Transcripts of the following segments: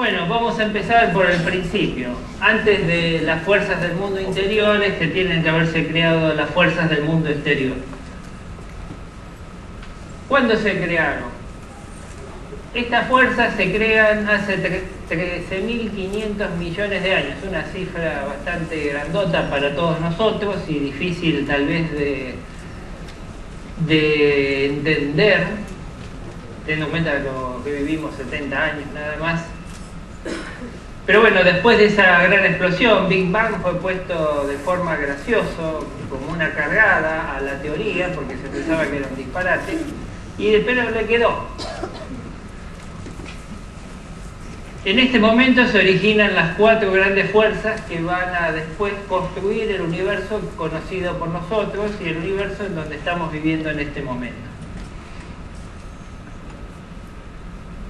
Bueno, vamos a empezar por el principio. Antes de las fuerzas del mundo interior, tienen que haberse creado las fuerzas del mundo exterior. ¿Cuándo se crearon? Estas fuerzas se crean hace 13.500 millones de años, una cifra bastante grandota para todos nosotros y difícil tal vez de entender, teniendo en cuenta que vivimos 70 años nada más. Pero bueno, después de esa gran explosión, Big Bang fue puesto de forma gracioso, como una cargada a la teoría, porque se pensaba que era un disparate, y después le quedó. En este momento se originan las 4 grandes fuerzas que van a después construir el universo conocido por nosotros y el universo en donde estamos viviendo en este momento.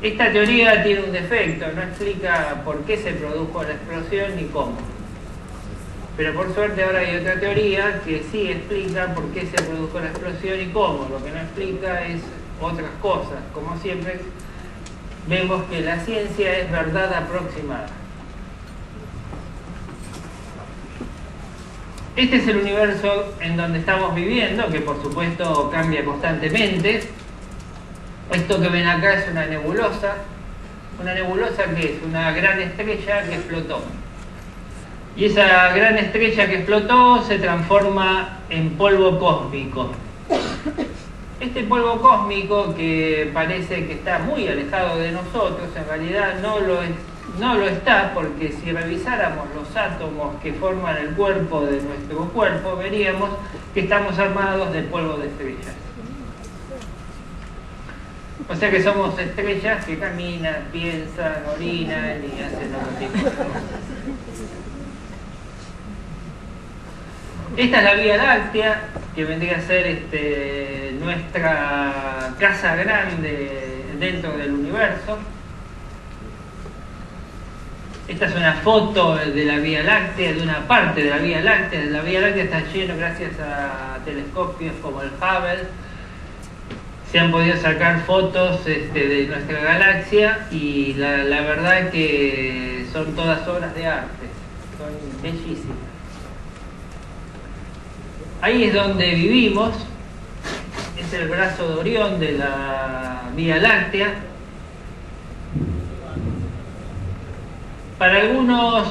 Esta teoría tiene un defecto, no explica por qué se produjo la explosión ni cómo. Pero por suerte ahora hay otra teoría que sí explica por qué se produjo la explosión y cómo. Lo que no explica es otras cosas. Como siempre, vemos que la ciencia es verdad aproximada. Este es el universo en donde estamos viviendo, que por supuesto cambia constantemente. Esto que ven acá es una nebulosa. ¿Una nebulosa qué es? Una gran estrella que explotó. Y esa gran estrella que explotó se transforma en polvo cósmico. Este polvo cósmico, que parece que está muy alejado de nosotros, en realidad no lo está, porque si revisáramos los átomos que forman el cuerpo de nuestro cuerpo, veríamos que estamos armados de polvo de estrellas. O sea que somos estrellas que caminan, piensan, orinan y hacen otro tipo de cosas. Esta es la Vía Láctea, que vendría a ser nuestra casa grande dentro del universo. Esta es una foto de la Vía Láctea, de una parte de la Vía Láctea. La Vía Láctea está llena gracias a telescopios como el Hubble. Se han podido sacar fotos de nuestra galaxia y la verdad que son todas obras de arte, son bellísimas. Ahí es donde vivimos, es el brazo de Orión de la Vía Láctea. Para algunos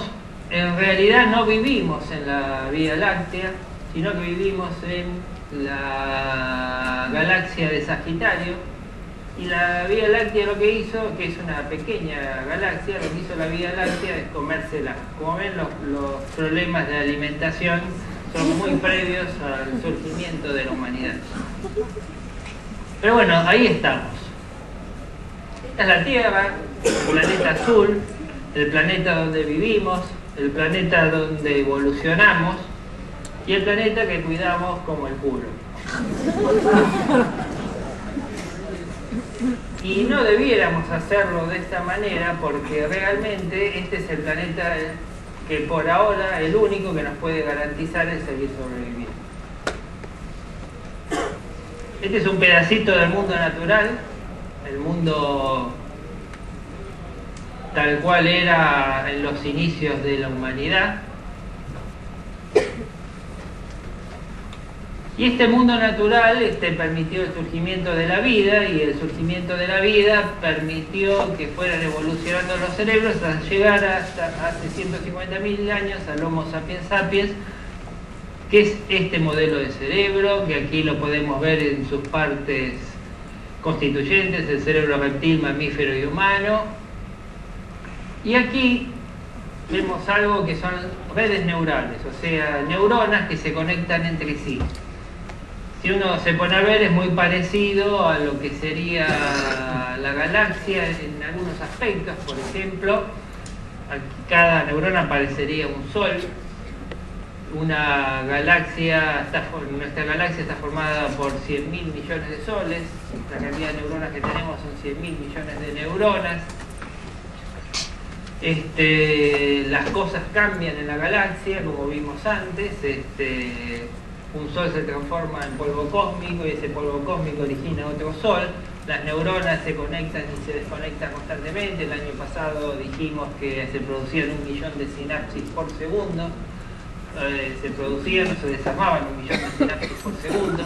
en realidad no vivimos en la Vía Láctea, sino que vivimos en la galaxia de Sagitario, y la Vía Láctea lo que hizo, que es una pequeña galaxia, lo que hizo la Vía Láctea es comérsela. Como ven, los problemas de alimentación son muy previos al surgimiento de la humanidad. Pero bueno, ahí estamos. Esta es la Tierra, el planeta azul, el planeta donde vivimos, el planeta donde evolucionamos, y el planeta que cuidamos como el culo. Y no debiéramos hacerlo de esta manera, porque realmente este es el planeta que por ahora el único que nos puede garantizar el seguir sobreviviendo. Este es un pedacito del mundo natural, el mundo tal cual era en los inicios de la humanidad. Y este mundo natural permitió el surgimiento de la vida, y el surgimiento de la vida permitió que fueran evolucionando los cerebros hasta llegar hasta hace 150.000 años al Homo sapiens sapiens, que es este modelo de cerebro, que aquí lo podemos ver en sus partes constituyentes, el cerebro reptil, mamífero y humano. Y aquí vemos algo que son redes neurales, o sea, neuronas que se conectan entre sí. Si uno se pone a ver, es muy parecido a lo que sería la galaxia en algunos aspectos. Por ejemplo, cada neurona parecería un sol. Nuestra galaxia está formada por 100.000 millones de soles. La cantidad de neuronas que tenemos son 100.000 millones de neuronas. Las cosas cambian en la galaxia, como vimos antes. Un sol se transforma en polvo cósmico y ese polvo cósmico origina otro sol. las neuronas se conectan y se desconectan constantemente. El año pasado dijimos que se producían 1 millón de sinapsis por segundo. Se producían o se desarmaban 1 millón de sinapsis por segundo.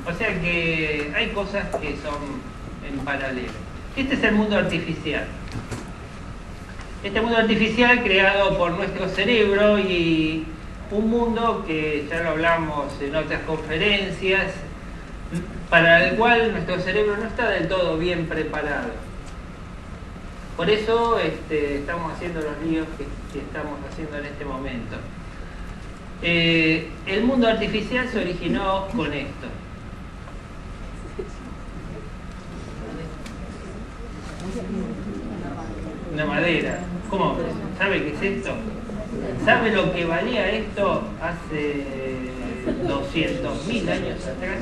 O sea que hay cosas que son en paralelo. Este es el mundo artificial. Este mundo artificial creado por nuestro cerebro, y un mundo que ya lo hablamos en otras conferencias, para el cual nuestro cerebro no está del todo bien preparado. Por eso estamos haciendo los líos que estamos haciendo en este momento. El mundo artificial se originó con esto. Una madera. ¿Cómo? ¿Sabe qué es esto? ¿Sabe lo que valía esto hace 200.000 años atrás?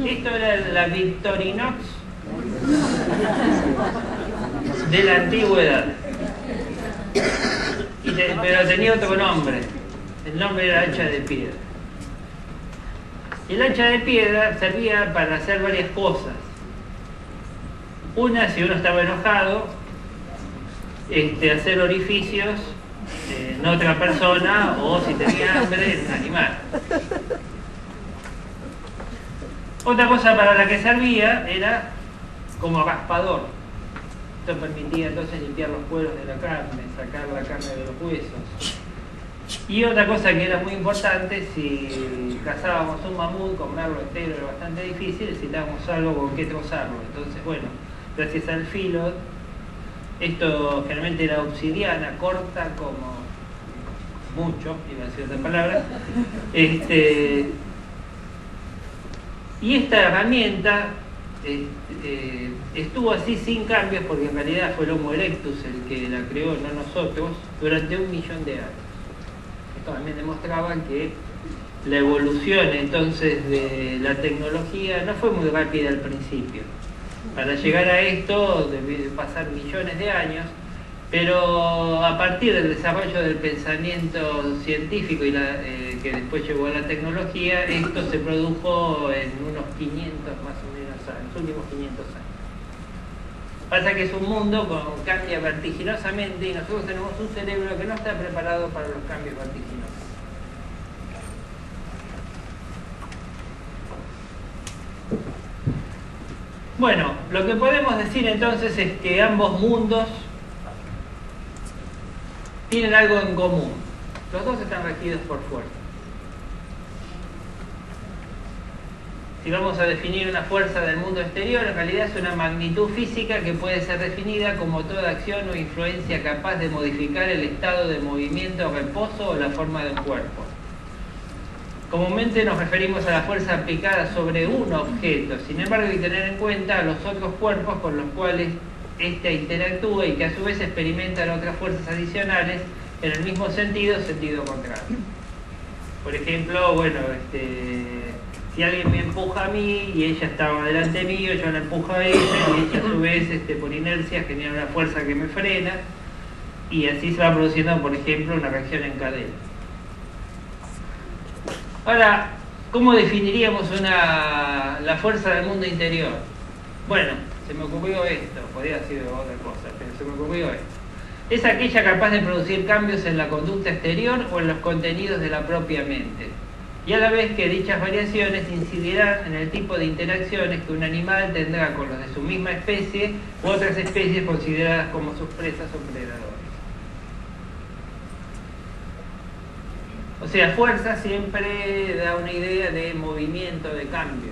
Esto era la Victorinox de la antigüedad. Pero tenía otro nombre. El nombre era hacha de piedra. Y el hacha de piedra servía para hacer varias cosas. Una, si uno estaba enojado, hacer orificios en otra persona, o si tenía hambre, en un animal. Otra cosa para la que servía era como raspador. Esto permitía entonces limpiar los cueros de la carne, sacar la carne de los huesos. Y otra cosa que era muy importante, si cazábamos un mamut, comerlo entero era bastante difícil, necesitábamos algo con que trozarlo. Entonces, bueno, gracias al filo, esto generalmente era obsidiana, corta como mucho, iba a decir otra palabra. Y esta herramienta estuvo así sin cambios, porque en realidad fue el Homo erectus el que la creó, no nosotros, durante 1 millón de años. Esto también demostraba que la evolución entonces de la tecnología no fue muy rápida al principio. Para llegar a esto debió pasar millones de años, pero a partir del desarrollo del pensamiento científico y que después llevó a la tecnología, esto se produjo en unos 500 más o menos años, los últimos 500 años. Pasa que es un mundo que cambia vertiginosamente y nosotros tenemos un cerebro que no está preparado para los cambios vertiginosos. Bueno, lo que podemos decir entonces es que ambos mundos tienen algo en común. Los dos están regidos por fuerza. Si vamos a definir una fuerza del mundo exterior, en realidad es una magnitud física que puede ser definida como toda acción o influencia capaz de modificar el estado de movimiento, reposo o la forma del cuerpo. Comúnmente nos referimos a la fuerza aplicada sobre un objeto, sin embargo hay que tener en cuenta a los otros cuerpos con los cuales éste interactúa y que a su vez experimentan otras fuerzas adicionales en el mismo sentido contrario. Por ejemplo, bueno, si alguien me empuja a mí y ella estaba delante mío, yo la empujo a ella y ella a su vez por inercia genera una fuerza que me frena, y así se va produciendo, por ejemplo, una reacción en cadena. Ahora, ¿cómo definiríamos la fuerza del mundo interior? Bueno, se me ocurrió esto, podría haber sido otra cosa, pero se me ocurrió esto. Es aquella capaz de producir cambios en la conducta exterior o en los contenidos de la propia mente, y a la vez que dichas variaciones incidirán en el tipo de interacciones que un animal tendrá con los de su misma especie u otras especies consideradas como sus presas o predadores. O sea, fuerza siempre da una idea de movimiento, de cambio.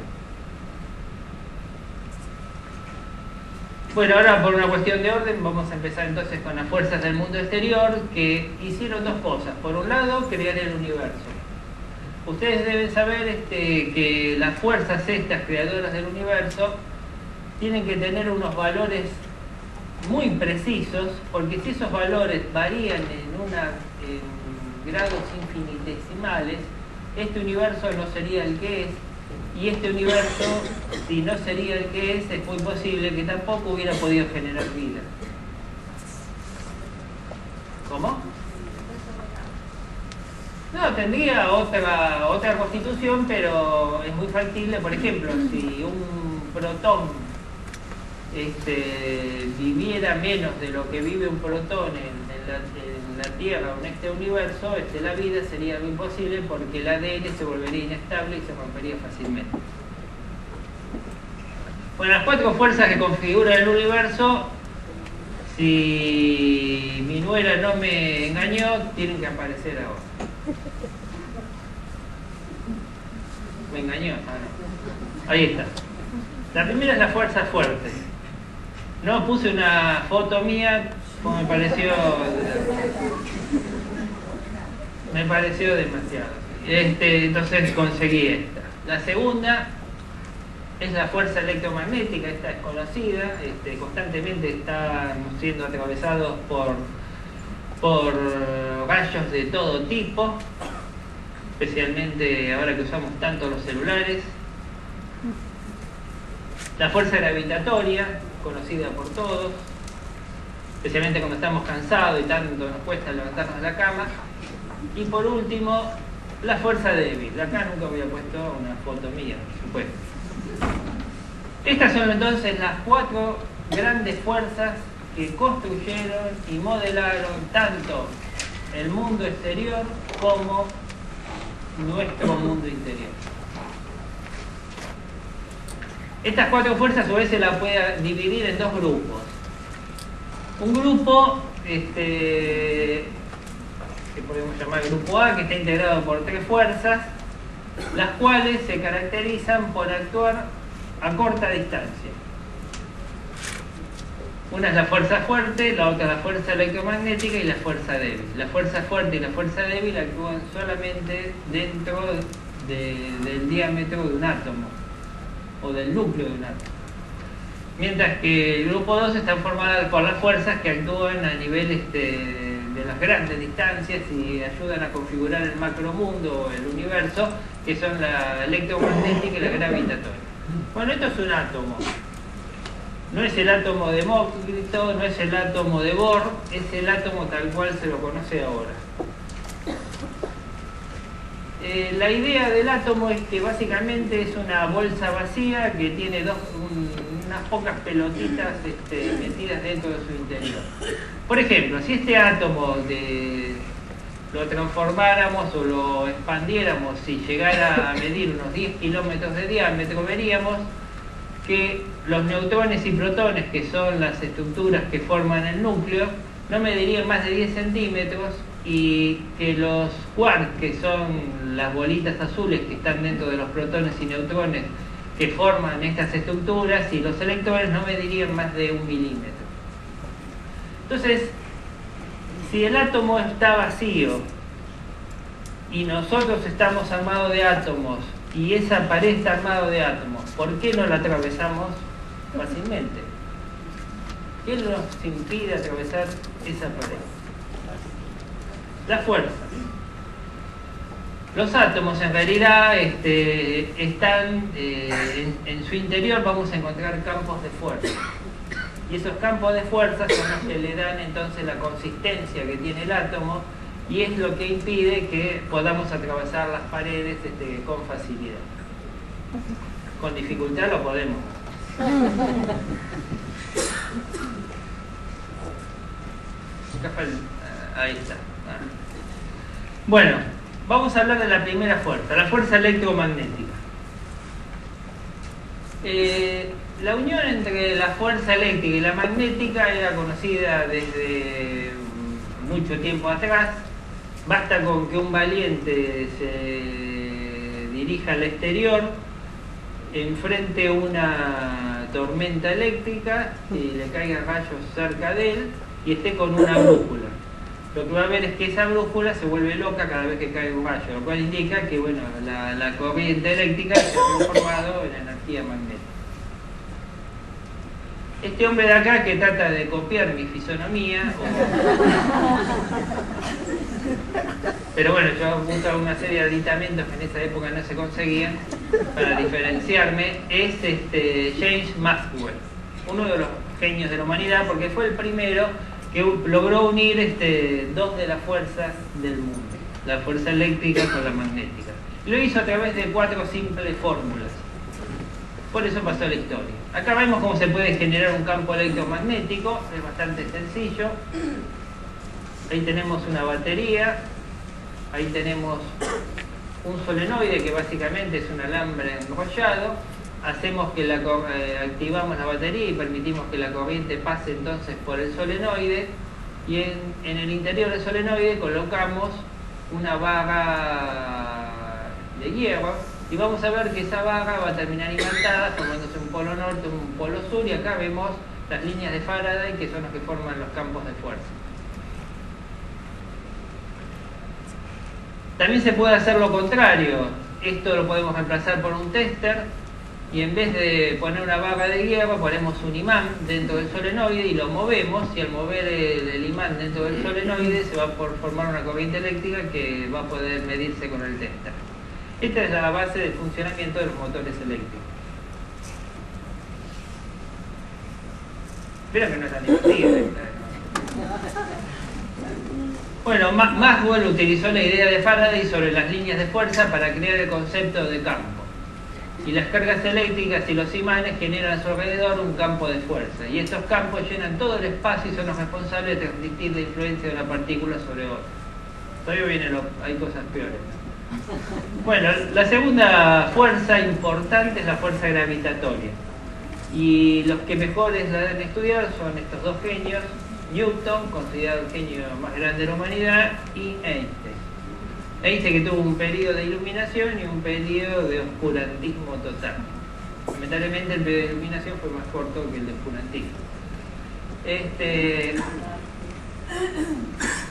Bueno, ahora por una cuestión de orden vamos a empezar entonces con las fuerzas del mundo exterior, que hicieron dos cosas. Por un lado, crear el universo. Ustedes deben saber que las fuerzas estas creadoras del universo tienen que tener unos valores muy precisos, porque si esos valores varían en grados infinitesimales, este universo no sería el que es, y este universo, si no sería el que es muy posible que tampoco hubiera podido generar vida. ¿Cómo? No, tendría otra constitución, pero es muy factible. Por ejemplo, si un protón viviera menos de lo que vive un protón en la Tierra o en este universo, la vida sería algo imposible porque el ADN se volvería inestable y se rompería fácilmente. Bueno, las 4 fuerzas que configuran el universo, si mi nuera no me engañó, tienen que aparecer ahora. Me engañó, no. Ahí está. La primera es la fuerza fuerte. No puse una foto mía, pues me pareció demasiado. Entonces conseguí esta. La segunda es la fuerza electromagnética, esta es conocida, constantemente estamos siendo atravesados por rayos de todo tipo, especialmente ahora que usamos tanto los celulares. La fuerza gravitatoria, conocida por todos, especialmente cuando estamos cansados y tanto nos cuesta levantarnos de la cama. Y por último, la fuerza débil. Acá nunca había puesto una foto mía, por supuesto. Estas son entonces las 4 grandes fuerzas que construyeron y modelaron tanto el mundo exterior como nuestro mundo interior. Estas 4 fuerzas a su vez se las puede dividir en 2 grupos. Un grupo que podemos llamar grupo A, que está integrado por 3 fuerzas, las cuales se caracterizan por actuar a corta distancia. Una es la fuerza fuerte, la otra es la fuerza electromagnética y la fuerza débil. La fuerza fuerte y la fuerza débil actúan solamente dentro del diámetro de un átomo o del núcleo de un átomo. Mientras que el grupo 2 está formado por las fuerzas que actúan a nivel de las grandes distancias y ayudan a configurar el macromundo o el universo, que son la electromagnética y la gravitatoria. Bueno, esto es un átomo. No es el átomo de Demócrito, no es el átomo de Bohr, es el átomo tal cual se lo conoce ahora. La idea del átomo es que básicamente es una bolsa vacía que tiene unas pocas pelotitas metidas dentro de su interior. Por ejemplo, si este átomo lo transformáramos o lo expandiéramos y llegara a medir unos 10 kilómetros de diámetro, veríamos que los neutrones y protones, que son las estructuras que forman el núcleo, no medirían más de 10 centímetros, y que los quarks, que son las bolitas azules que están dentro de los protones y neutrones que forman estas estructuras, y los electrones no medirían más de 1 milímetro. Entonces, si el átomo está vacío y nosotros estamos armados de átomos y esa pared está armada de átomos, ¿por qué no la atravesamos fácilmente? ¿Qué nos impide atravesar esa pared? La fuerza. Los átomos en realidad están en su interior, vamos a encontrar campos de fuerza. Y esos campos de fuerza son los que le dan entonces la consistencia que tiene el átomo, y es lo que impide que podamos atravesar las paredes con facilidad. Con dificultad lo podemos. Ahí está. Bueno, vamos a hablar de la primera fuerza, la fuerza electromagnética. La unión entre la fuerza eléctrica y la magnética era conocida desde mucho tiempo atrás. Basta con que un valiente se dirija al exterior, enfrente una tormenta eléctrica y le caigan rayos cerca de él y esté con una brújula. Lo que va a ver es que esa brújula se vuelve loca cada vez que cae un rayo, lo cual indica que bueno, la corriente eléctrica se ha transformado en energía magnética. Este hombre de acá, que trata de copiar mi fisonomía, pero bueno, yo usaba una serie de aditamentos que en esa época no se conseguían para diferenciarme, es James Maxwell, uno de los genios de la humanidad, porque fue el primero que logró unir 2 de las fuerzas del mundo, la fuerza eléctrica con la magnética. Lo hizo a través de 4 simples fórmulas. Por eso pasó la historia. Acá vemos cómo se puede generar un campo electromagnético, es bastante sencillo. Ahí tenemos una batería, ahí tenemos un solenoide que básicamente es un alambre enrollado. Hacemos que activamos la batería y permitimos que la corriente pase entonces por el solenoide, y en el interior del solenoide colocamos una barra de hierro, y vamos a ver que esa barra va a terminar imantada formándose un polo norte, un polo sur, y acá vemos las líneas de Faraday, que son las que forman los campos de fuerza. También se puede hacer lo contrario. Esto lo podemos reemplazar por un tester, y en vez de poner una barra de hierro ponemos un imán dentro del solenoide y lo movemos, y al mover el imán dentro del solenoide se va a formar una corriente eléctrica que va a poder medirse con el tester. Esta es la base del funcionamiento de los motores eléctricos. Espero que no es tan divertido. Bueno, Maxwell utilizó la idea de Faraday sobre las líneas de fuerza para crear el concepto de campo. Y las cargas eléctricas y los imanes generan a su alrededor un campo de fuerza. Y estos campos llenan todo el espacio y son los responsables de transmitir la influencia de una partícula sobre otra. Todavía hay cosas peores. Bueno, la segunda fuerza importante es la fuerza gravitatoria. Y los que mejores la deben estudiar son estos dos genios: Newton, considerado el genio más grande de la humanidad, y Einstein. Einstein, que tuvo un periodo de iluminación y un periodo de oscurantismo total. Lamentablemente el periodo de iluminación fue más corto que el de oscurantismo.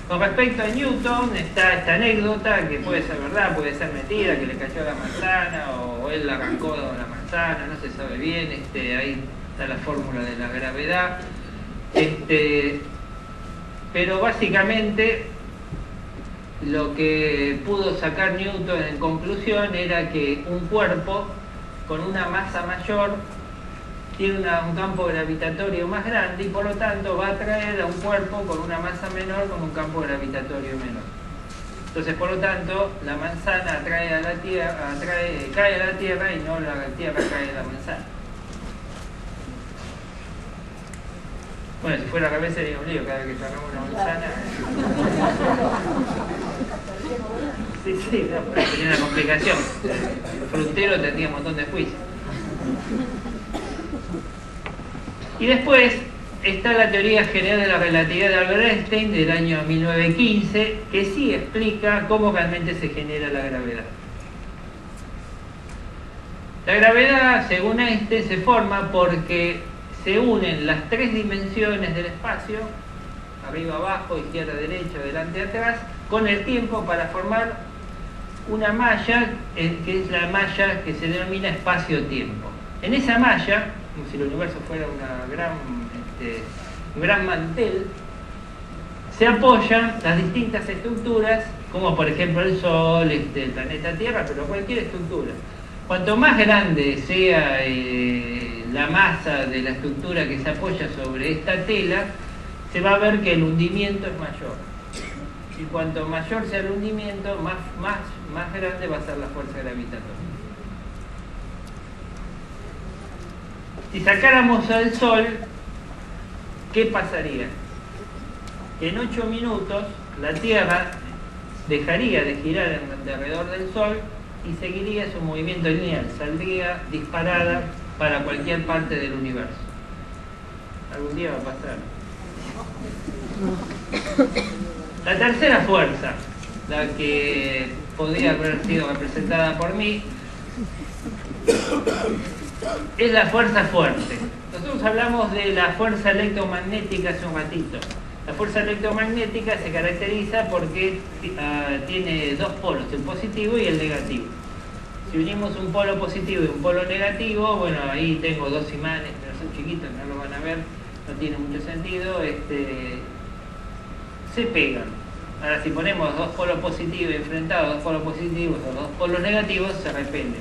Con respecto a Newton está esta anécdota, que puede ser verdad, puede ser mentira, que le cayó la manzana o él arrancó la manzana, no se sabe bien. Ahí está la fórmula de la gravedad. Pero básicamente lo que pudo sacar Newton en conclusión era que un cuerpo con una masa mayor tiene un campo gravitatorio más grande, y por lo tanto va a atraer a un cuerpo con una masa menor con un campo gravitatorio menor. Entonces, por lo tanto, la manzana atrae a la Tierra, cae a la Tierra, y no la Tierra cae a la manzana. Bueno, si fuera al revés sería un lío cada vez que sacamos una manzana. Sí, no, sería una complicación. El frutero tendría un montón de juicios. Y después está la teoría general de la relatividad de Albert Einstein del año 1915, que sí explica cómo realmente se genera la gravedad. La gravedad, según Einstein, se forma porque se unen las tres dimensiones del espacio, arriba, abajo, izquierda, derecha, delante, atrás, con el tiempo para formar una malla, que es la malla que se denomina espacio-tiempo. En esa malla, como si el universo fuera un gran mantel, se apoyan las distintas estructuras, como por ejemplo el Sol, el planeta Tierra, pero cualquier estructura. Cuanto más grande sea la masa de la estructura que se apoya sobre esta tela, se va a ver que el hundimiento es mayor. Y cuanto mayor sea el hundimiento, más grande va a ser la fuerza gravitatoria. Si sacáramos al Sol, ¿qué pasaría? En 8 minutos la Tierra dejaría de girar alrededor del Sol y seguiría su movimiento lineal, saldría disparada para cualquier parte del universo. Algún día va a pasar. La tercera fuerza, la que podría haber sido representada por mí, es la fuerza fuerte. Nosotros hablamos de la fuerza electromagnética hace un ratito. La fuerza electromagnética se caracteriza porque tiene dos polos, el positivo y el negativo. Si unimos un polo positivo y un polo negativo, bueno, ahí tengo dos imanes, pero son chiquitos, no lo van a ver, no tiene mucho sentido, se pegan. Ahora, si ponemos dos polos positivos enfrentados, dos polos positivos o dos polos negativos, se repelen.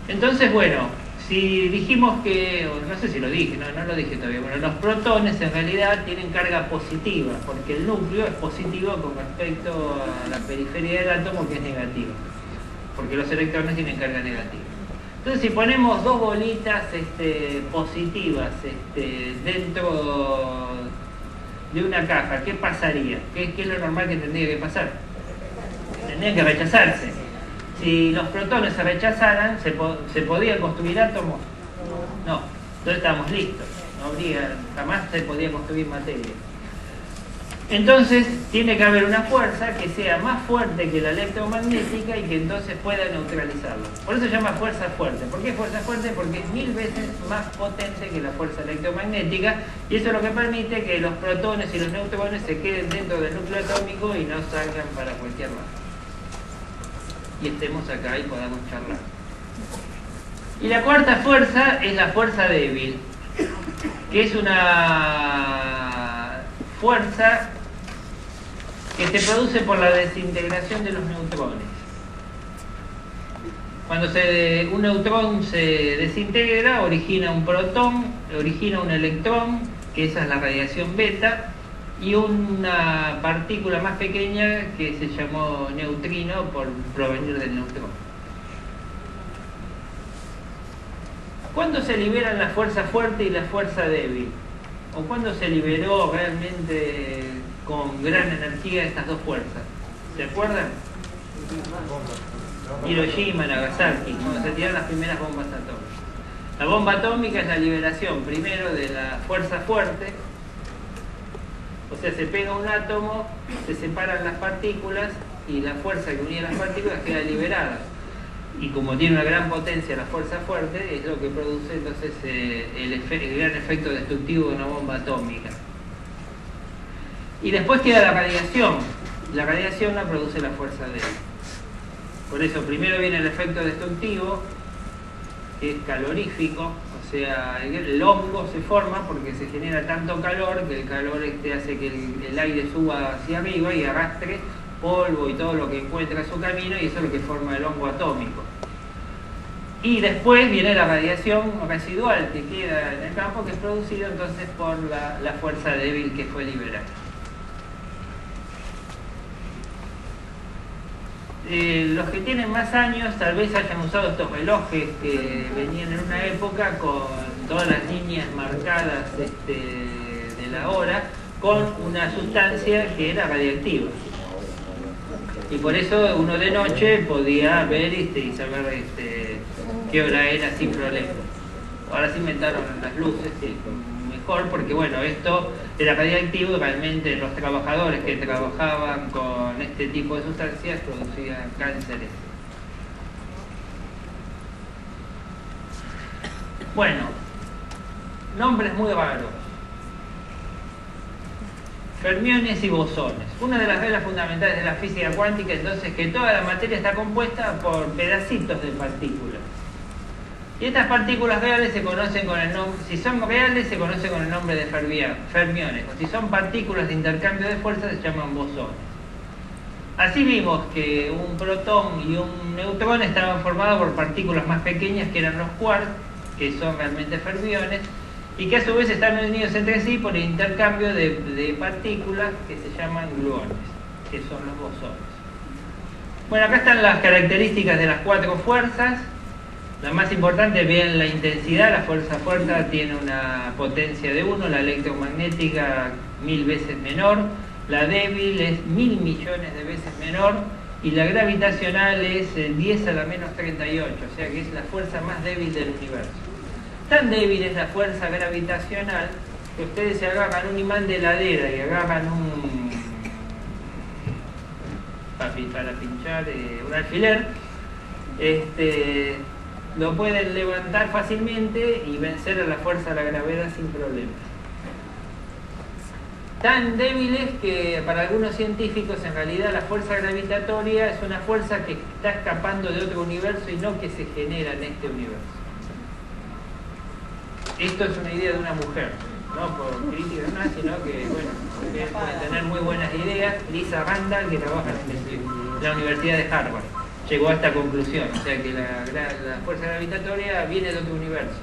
Entonces, bueno, si dijimos que, o no sé si lo dije, no lo dije todavía, bueno, los protones en realidad tienen carga positiva, porque el núcleo es positivo con respecto a la periferia del átomo, que es negativa, porque los electrones tienen carga negativa. Entonces, si ponemos dos bolitas positivas dentro de una caja, ¿qué pasaría? ¿Qué es lo normal que tendría que pasar? Tendrían que rechazarse. Si los protones se rechazaran, ¿se podían construir átomos? No. Entonces estamos listos. Jamás se podía construir materia. Entonces tiene que haber una fuerza que sea más fuerte que la electromagnética y que entonces pueda neutralizarlo. Por eso se llama fuerza fuerte. ¿Por qué fuerza fuerte? Porque es 1000 veces más potente que la fuerza electromagnética, y eso es lo que permite que los protones y los neutrones se queden dentro del núcleo atómico y no salgan para cualquier lado. Y estemos acá y podamos charlar. Y la cuarta fuerza es la fuerza débil, que es una fuerza que se produce por la desintegración de los neutrones. Cuando un neutrón se desintegra, origina un protón, origina un electrón, que esa es la radiación beta, y una partícula más pequeña que se llamó neutrino por provenir del neutrón. ¿Cuándo se liberan la fuerza fuerte y la fuerza débil? ¿O cuándo se liberó realmente con gran energía estas dos fuerzas? ¿Se acuerdan? Hiroshima, Nagasaki, cuando se tiraron las primeras bombas atómicas. La bomba atómica es la liberación primero de la fuerza fuerte, o sea, se pega un átomo, se separan las partículas y la fuerza que unía las partículas queda liberada. Y como tiene una gran potencia la fuerza fuerte, es lo que produce entonces el gran efecto destructivo de una bomba atómica. Y después queda la radiación. La radiación la produce la fuerza débil. Por eso primero viene el efecto destructivo, que es calorífico, o sea, el hongo se forma porque se genera tanto calor que el calor hace que el aire suba hacia arriba y arrastre polvo y todo lo que encuentra en su camino, y eso es lo que forma el hongo atómico. Y después viene la radiación residual que queda en el campo, que es producido entonces por la fuerza débil que fue liberada. Los que tienen más años tal vez hayan usado estos relojes que venían en una época con todas las líneas marcadas de la hora con una sustancia que era radiactiva. Y por eso uno de noche podía ver y saber qué hora era sin problema. Ahora se inventaron las luces, mejor, porque bueno, esto era radiactivo y realmente los trabajadores que trabajaban con este tipo de sustancias producían cánceres. Bueno, nombres muy raros. Fermiones y bosones. Una de las reglas fundamentales de la física cuántica entonces es que toda la materia está compuesta por pedacitos de partículas. Y estas partículas reales se conocen con el nombre, si son reales se conocen con el nombre de fermiones, o si son partículas de intercambio de fuerzas se llaman bosones. Así vimos que un protón y un neutrón estaban formados por partículas más pequeñas que eran los quarks, que son realmente fermiones, y que a su vez están unidos entre sí por el intercambio de partículas que se llaman gluones, que son los bosones. Bueno, acá están las características de las cuatro fuerzas. La más importante, vean la intensidad. La fuerza fuerte tiene una potencia de 1, la electromagnética 1000 veces menor, la débil es 1000 millones de veces menor, y la gravitacional es 10 a la menos 38, o sea que es la fuerza más débil del universo. Tan débil es la fuerza gravitacional que ustedes se agarran un imán de heladera y agarran para pinchar un alfiler, lo pueden levantar fácilmente y vencer a la fuerza de la gravedad sin problemas. Tan débiles que para algunos científicos en realidad la fuerza gravitatoria es una fuerza que está escapando de otro universo y no que se genera en este universo. Esto es una idea de una mujer, no por crítica, sino que, bueno, ustedes pueden tener muy buenas ideas. Lisa Randall, que trabaja en la Universidad de Harvard, llegó a esta conclusión, o sea que la fuerza gravitatoria viene de otro universo.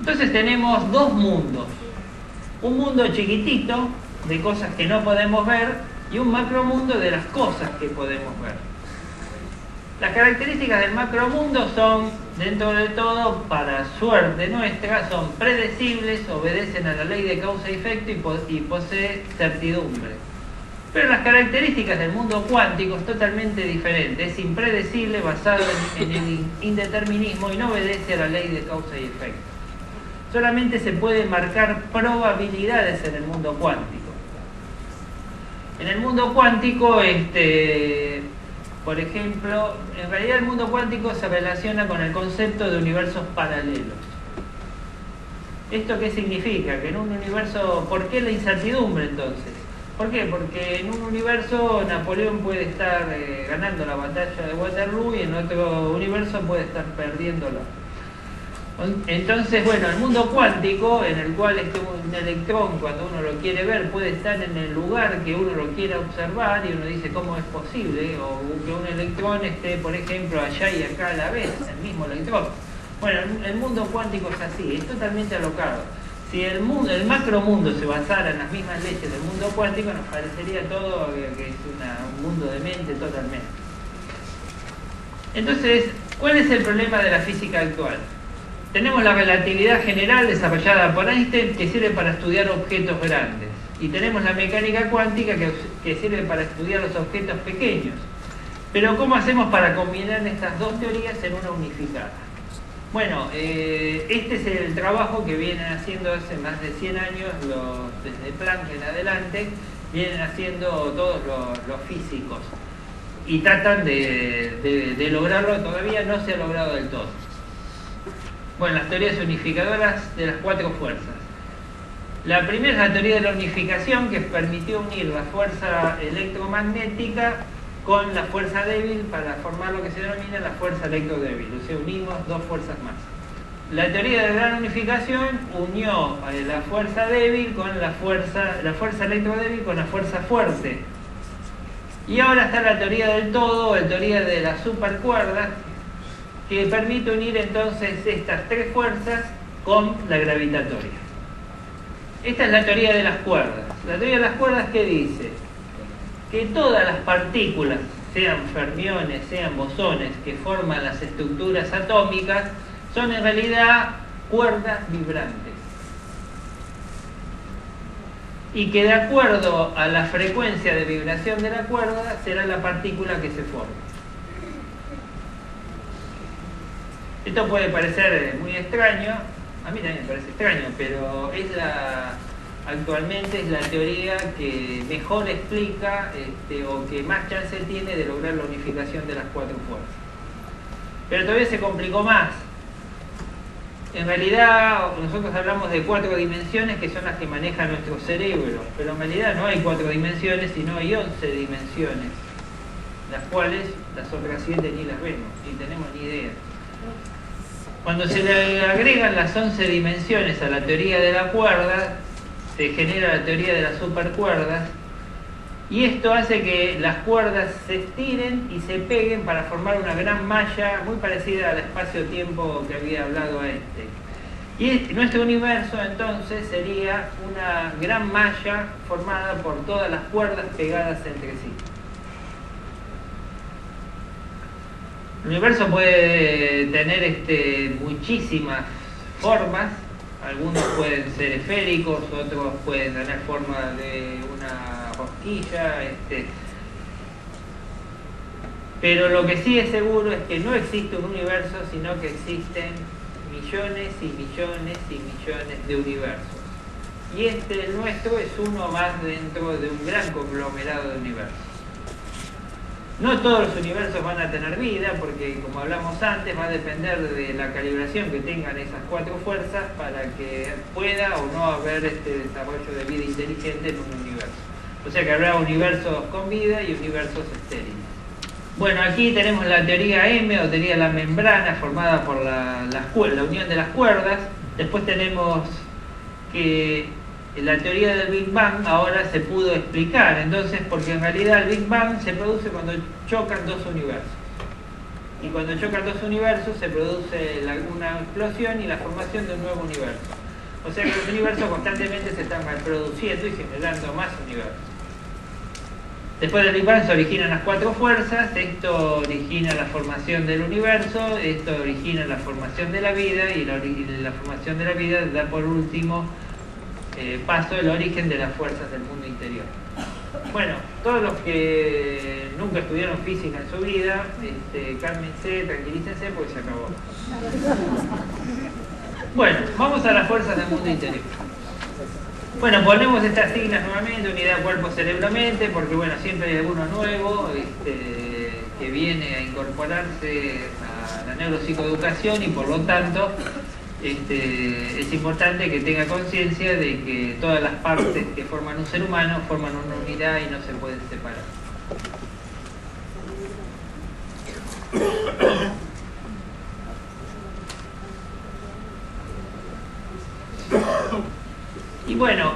Entonces tenemos dos mundos, un mundo chiquitito de cosas que no podemos ver y un macromundo de las cosas que podemos ver. Las características del macromundo son, dentro de todo, para suerte nuestra, son predecibles, obedecen a la ley de causa y efecto y posee certidumbre. Pero las características del mundo cuántico es totalmente diferente, es impredecible, basado en el indeterminismo y no obedece a la ley de causa y efecto. Solamente se pueden marcar probabilidades en el mundo cuántico. En el mundo cuántico, por ejemplo, en realidad el mundo cuántico se relaciona con el concepto de universos paralelos. ¿Esto qué significa? Que en un universo... ¿Por qué la incertidumbre entonces? ¿Por qué? Porque en un universo Napoleón puede estar ganando la batalla de Waterloo y en otro universo puede estar perdiéndola. Entonces, bueno, el mundo cuántico, en el cual un electrón, cuando uno lo quiere ver, puede estar en el lugar que uno lo quiera observar y uno dice cómo es posible, o que un electrón esté, por ejemplo, allá y acá a la vez, el mismo electrón. Bueno, el mundo cuántico es así, es totalmente alocado. Si el macromundo se basara en las mismas leyes del mundo cuántico, nos parecería todo que es un mundo de mente totalmente. Entonces, ¿cuál es el problema de la física actual? Tenemos la relatividad general desarrollada por Einstein, que sirve para estudiar objetos grandes. Y tenemos la mecánica cuántica, que sirve para estudiar los objetos pequeños. Pero ¿cómo hacemos para combinar estas dos teorías en una unificada? Bueno, este es el trabajo que vienen haciendo hace más de 100 años, desde Planck en adelante, vienen haciendo todos los físicos. Y tratan de lograrlo, todavía no se ha logrado del todo. Bueno, las teorías unificadoras de las cuatro fuerzas. La primera es la teoría de la unificación, que permitió unir la fuerza electromagnética con la fuerza débil para formar lo que se denomina la fuerza electrodébil. O sea, unimos dos fuerzas más. La teoría de la gran unificación unió la fuerza débil con la fuerza electrodébil con la fuerza fuerte. Y ahora está la teoría del todo, la teoría de las supercuerdas, que permite unir entonces estas tres fuerzas con la gravitatoria. Esta es la teoría de las cuerdas. La teoría de las cuerdas, ¿qué dice? Que todas las partículas, sean fermiones, sean bosones, que forman las estructuras atómicas, son en realidad cuerdas vibrantes. Y que de acuerdo a la frecuencia de vibración de la cuerda, será la partícula que se forma. Esto puede parecer muy extraño, a mí también me parece extraño, pero actualmente es la teoría que mejor explica o que más chance tiene de lograr la unificación de las cuatro fuerzas. Pero todavía se complicó más. En realidad nosotros hablamos de 4 dimensiones que son las que maneja nuestro cerebro, pero en realidad no hay 4 dimensiones, sino hay 11 dimensiones, las cuales las otras 7 ni las vemos, ni tenemos ni idea. Cuando se le agregan las 11 dimensiones a la teoría de la cuerda, se genera la teoría de las supercuerdas, y esto hace que las cuerdas se estiren y se peguen para formar una gran malla muy parecida al espacio-tiempo que había hablado Y nuestro universo entonces sería una gran malla formada por todas las cuerdas pegadas entre sí. El universo puede tener muchísimas formas. Algunos pueden ser esféricos, otros pueden tener forma de una rosquilla, pero lo que sí es seguro es que no existe un universo, sino que existen millones y millones y millones de universos. Y el nuestro es uno más dentro de un gran conglomerado de universos. No todos los universos van a tener vida, porque como hablamos antes, va a depender de la calibración que tengan esas 4 fuerzas para que pueda o no haber desarrollo de vida inteligente en un universo. O sea que habrá universos con vida y universos estériles. Bueno, aquí tenemos la teoría M, o teoría de la membrana, formada por la unión de las cuerdas. Después tenemos que la teoría del Big Bang ahora se pudo explicar, entonces, porque en realidad el Big Bang se produce cuando chocan 2 universos. Y cuando chocan 2 universos se produce una explosión y la formación de un nuevo universo. O sea que los universos constantemente se están reproduciendo y generando más universos. Después del Big Bang se originan las 4 fuerzas, esto origina la formación del universo, esto origina la formación de la vida, y la formación de la vida da por último paso el origen de las fuerzas del mundo interior. Bueno, todos los que nunca estudiaron física en su vida, cálmense, tranquilícense porque se acabó. Bueno, vamos a las fuerzas del mundo interior. Bueno, ponemos estas siglas nuevamente: unidad cuerpo cerebro mente, porque bueno, siempre hay alguno nuevo que viene a incorporarse a la neuropsicoeducación, y por lo tanto es importante que tenga conciencia de que todas las partes que forman un ser humano forman una unidad y no se pueden separar. Y bueno,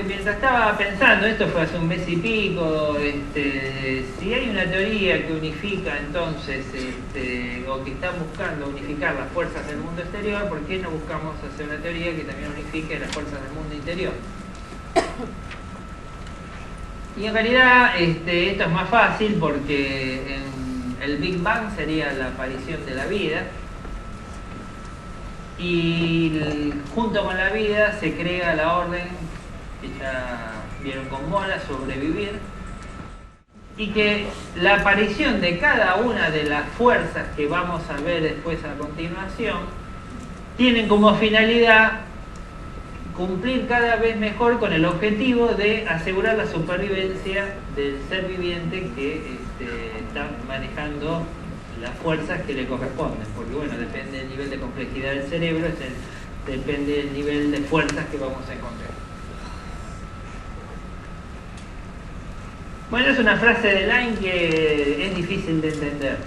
mientras estaba pensando, esto fue hace un mes y pico, si hay una teoría que unifica entonces, o que está buscando unificar las fuerzas del mundo exterior, ¿por qué no buscamos hacer una teoría que también unifique las fuerzas del mundo interior? Y en realidad esto es más fácil porque el Big Bang sería la aparición de la vida, y junto con la vida se crea la orden que ya vieron con Mola, sobrevivir, y que la aparición de cada una de las fuerzas que vamos a ver después a continuación tienen como finalidad cumplir cada vez mejor con el objetivo de asegurar la supervivencia del ser viviente que está manejando las fuerzas que le corresponden, porque bueno, depende del nivel de complejidad del cerebro, depende del nivel de fuerzas que vamos a encontrar. Bueno, es una frase de Line que es difícil de entender.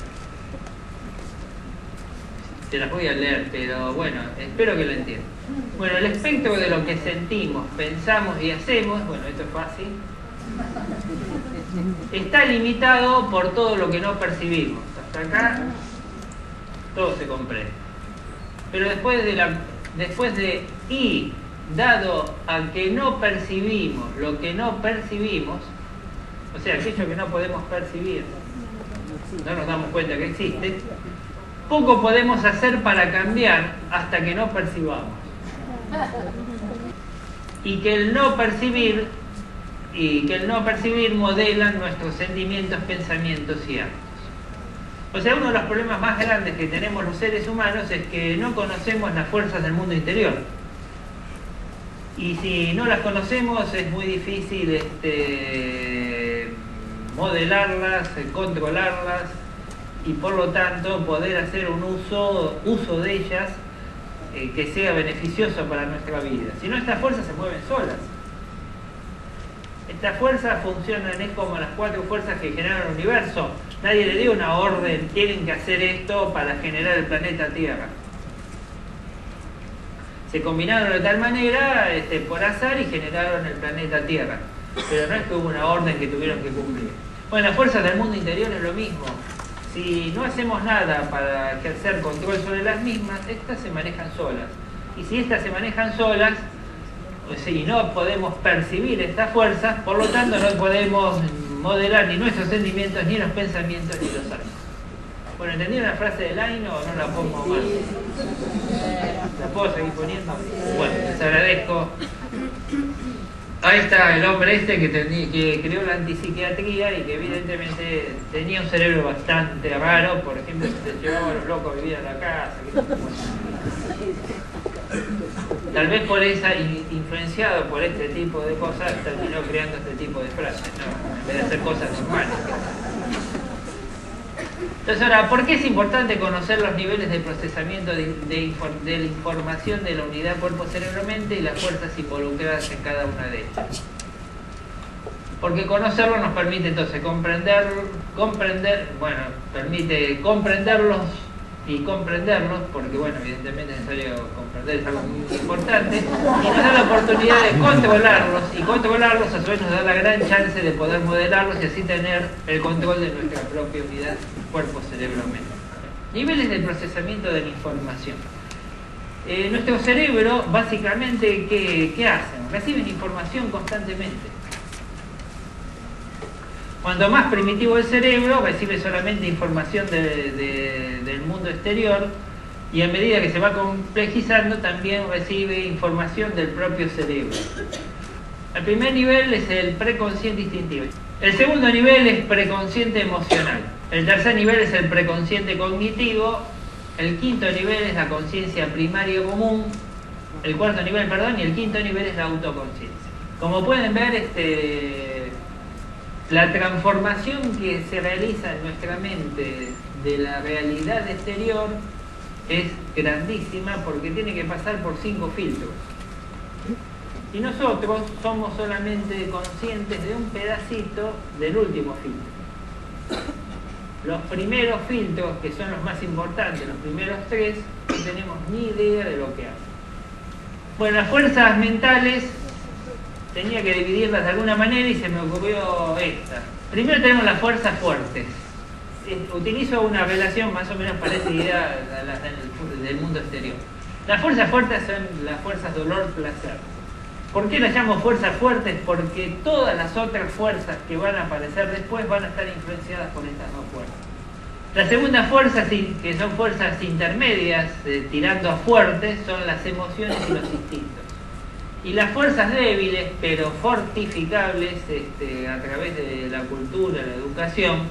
Se las voy a leer, pero bueno, espero que lo entiendan. Bueno, el espectro de lo que sentimos, pensamos y hacemos, bueno, esto es fácil, está limitado por todo lo que no percibimos. Hasta acá todo se comprende. Pero después de y dado a que no percibimos lo que no percibimos, o sea, aquello que no podemos percibir, no nos damos cuenta que existe, poco podemos hacer para cambiar hasta que no percibamos. Y que el no percibir modelan nuestros sentimientos, pensamientos y actos. O sea, uno de los problemas más grandes que tenemos los seres humanos es que no conocemos las fuerzas del mundo interior. Y si no las conocemos es muy difícil modelarlas, controlarlas, y por lo tanto poder hacer un uso de ellas que sea beneficioso para nuestra vida. Si no, estas fuerzas se mueven solas. Estas fuerzas funcionan, es como las 4 fuerzas que generan el universo. Nadie le dio una orden, tienen que hacer esto para generar el planeta Tierra. Se combinaron de tal manera por azar y generaron el planeta Tierra. Pero no es que hubo una orden que tuvieron que cumplir. Bueno, las fuerzas del mundo interior es lo mismo. Si no hacemos nada para ejercer control sobre las mismas, estas se manejan solas. Y si estas se manejan solas, y no podemos percibir estas fuerzas, por lo tanto no podemos modelar ni nuestros sentimientos, ni los pensamientos, ni los actos. Bueno, ¿entendieron la frase de Line o no la pongo más? ¿La puedo seguir poniendo? Bueno, les agradezco. Ahí está el hombre que creó la antipsiquiatría y que evidentemente tenía un cerebro bastante raro. Por ejemplo, se llevaba a los locos a vivir a la casa. Tal vez por influenciado por este tipo de cosas, terminó creando este tipo de frases, ¿no? En vez de hacer cosas normales. Entonces ahora, ¿por qué es importante conocer los niveles de procesamiento de la información de la unidad cuerpo-cerebro-mente y las fuerzas involucradas en cada una de ellas? Porque conocerlo nos permite entonces permite comprenderlos y comprenderlos, porque bueno, evidentemente es necesario comprender, es algo muy importante, y nos da la oportunidad de controlarlos, y controlarlos a su vez nos da la gran chance de poder modelarlos y así tener el control de nuestra propia unidad cuerpo-cerebro-mente. Niveles de procesamiento de la información. Nuestro cerebro, básicamente, ¿qué hacen? Reciben información constantemente. Cuanto más primitivo el cerebro, recibe solamente información del mundo exterior, y a medida que se va complejizando también recibe información del propio cerebro. El primer nivel es el preconsciente instintivo. El segundo nivel es preconsciente emocional. El tercer nivel es el preconsciente cognitivo. El quinto nivel es la conciencia primaria común. El cuarto nivel, perdón, y el quinto nivel es la autoconciencia. Como pueden ver, la transformación que se realiza en nuestra mente de la realidad exterior es grandísima porque tiene que pasar por 5 filtros. Y nosotros somos solamente conscientes de un pedacito del último filtro. Los primeros filtros, que son los más importantes, los primeros 3, no tenemos ni idea de lo que hacen. Bueno, las fuerzas mentales tenía que dividirlas de alguna manera y se me ocurrió esta. Primero tenemos las fuerzas fuertes. Utilizo una relación más o menos parecida a las del mundo exterior. Las fuerzas fuertes son las fuerzas dolor-placer. ¿Por qué las llamo fuerzas fuertes? Porque todas las otras fuerzas que van a aparecer después van a estar influenciadas por estas dos fuerzas. La segunda fuerza, que son fuerzas intermedias, tirando a fuertes, son las emociones y los instintos. Y las fuerzas débiles, pero fortificables a través de la cultura, la educación,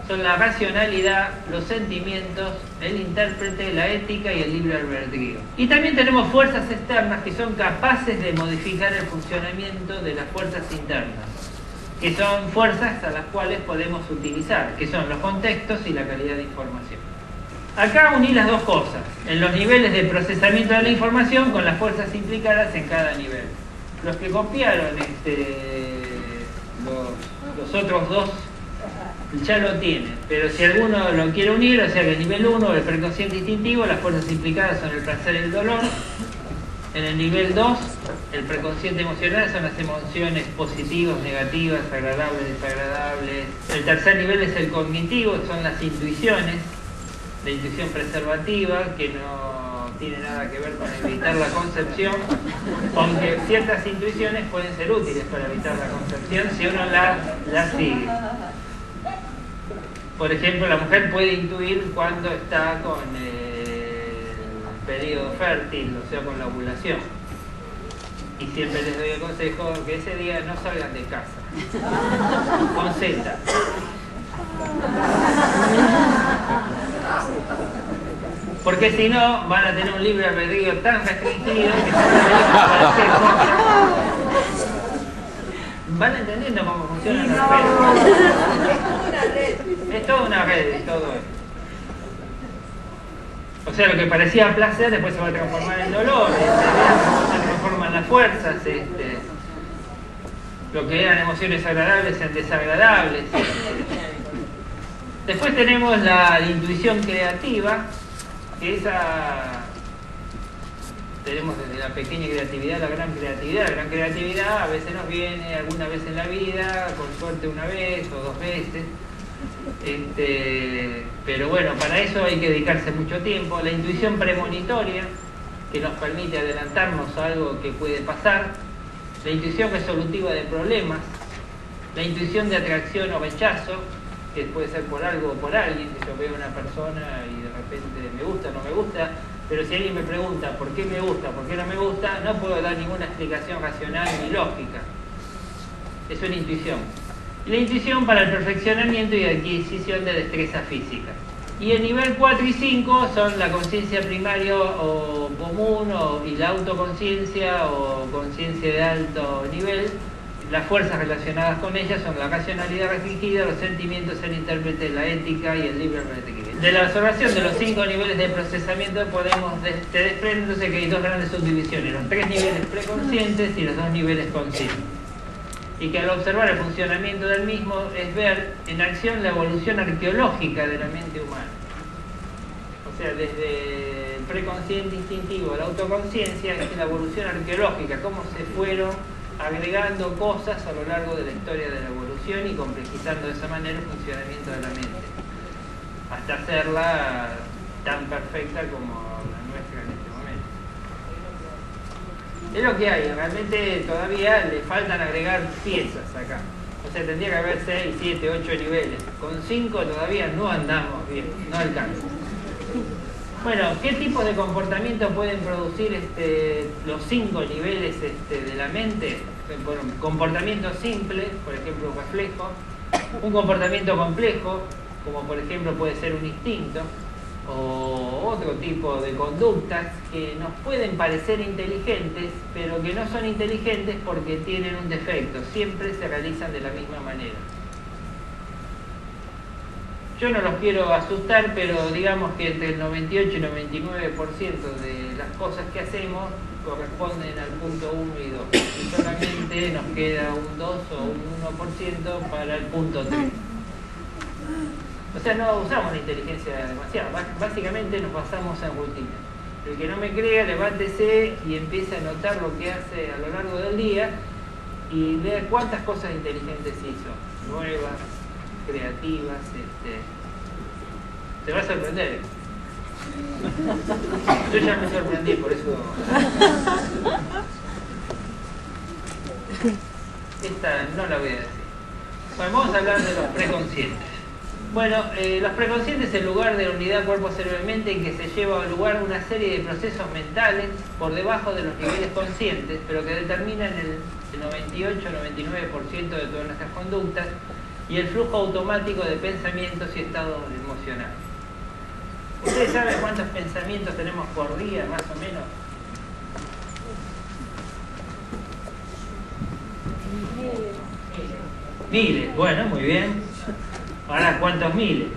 son la racionalidad, los sentimientos, el intérprete, la ética y el libre albedrío. Y también tenemos fuerzas externas que son capaces de modificar el funcionamiento de las fuerzas internas, que son fuerzas a las cuales podemos utilizar, que son los contextos y la calidad de información. Acá uní las dos cosas, en los niveles de procesamiento de la información con las fuerzas implicadas en cada nivel. Los que copiaron los otros dos ya lo tienen, pero si alguno lo quiere unir, o sea que el nivel 1, el preconsciente instintivo, las fuerzas implicadas son el placer y el dolor. En el nivel 2, el preconsciente emocional son las emociones positivas, negativas, agradables, desagradables. El tercer nivel es el cognitivo, son las intuiciones, la intuición preservativa, que no tiene nada que ver con evitar la concepción, aunque ciertas intuiciones pueden ser útiles para evitar la concepción si uno la sigue. Por ejemplo, la mujer puede intuir cuando está con el periodo fértil, o sea, con la ovulación. Y siempre les doy el consejo que ese día no salgan de casa. Con Z. Porque si no, van a tener un libre albedrío tan restringido que van entendiendo cómo funcionan las redes. Es toda una red, es todo esto. O sea, lo que parecía placer después se va a transformar en dolor, se transforman las fuerzas, lo que eran emociones agradables en desagradables. Después tenemos la intuición creativa, que esa tenemos desde la pequeña creatividad a la gran creatividad. La gran creatividad a veces nos viene alguna vez en la vida, con suerte una vez o 2 veces. Pero bueno, para eso hay que dedicarse mucho tiempo. La intuición premonitoria, que nos permite adelantarnos a algo que puede pasar. La intuición resolutiva de problemas. La intuición de atracción o rechazo, que puede ser por algo o por alguien, que yo veo a una persona y de repente me gusta o no me gusta, pero si alguien me pregunta por qué me gusta, por qué no me gusta, no puedo dar ninguna explicación racional ni lógica. Es una intuición. Y la intuición para el perfeccionamiento y adquisición de destreza física. Y el nivel 4 y 5 son la conciencia primaria o común y la autoconciencia o conciencia de alto nivel. Las fuerzas relacionadas con ellas son la racionalidad restringida, los sentimientos, el intérprete, la ética y el libre albedrío. De la observación de los 5 niveles de procesamiento podemos desprender entonces que hay 2 grandes subdivisiones, los 3 niveles preconscientes y los 2 niveles conscientes. Y que al observar el funcionamiento del mismo es ver en acción la evolución arqueológica de la mente humana. O sea, desde el preconsciente instintivo a la autoconciencia es la evolución arqueológica, cómo se fueron agregando cosas a lo largo de la historia de la evolución y complejizando de esa manera el funcionamiento de la mente, hasta hacerla tan perfecta como la nuestra en este momento. Es lo que hay, realmente todavía le faltan agregar piezas acá. O sé, tendría que haber 6, 7, 8 niveles. Con 5 todavía no andamos bien, no alcanza. Bueno, ¿qué tipo de comportamiento pueden producir los 5 niveles de la mente? Bueno, comportamiento simple, por ejemplo, un reflejo. Un comportamiento complejo, como por ejemplo puede ser un instinto, o otro tipo de conductas que nos pueden parecer inteligentes, pero que no son inteligentes porque tienen un defecto, siempre se realizan de la misma manera. Yo no los quiero asustar, pero digamos que entre el 98 y el 99% de las cosas que hacemos corresponden al punto 1 y 2. Y solamente nos queda un 2 o un 1% para el punto 3. O sea, no usamos la inteligencia demasiado. Básicamente nos basamos en rutina. El que no me crea, levántese y empiece a notar lo que hace a lo largo del día y vea cuántas cosas inteligentes hizo. Nuevas, creativas, te va a sorprender. Yo ya me sorprendí, por eso. Esta no la voy a decir. Bueno, vamos a hablar de los preconscientes. Bueno, los preconscientes es el lugar de la unidad cuerpo-cerebro-mente en que se lleva a lugar una serie de procesos mentales por debajo de los niveles conscientes, pero que determinan el 98-99% de todas nuestras conductas y el flujo automático de pensamientos y estados emocionales. ¿Ustedes saben cuántos pensamientos tenemos por día, más o menos? Miles, bueno, muy bien. Ahora, ¿cuántos miles?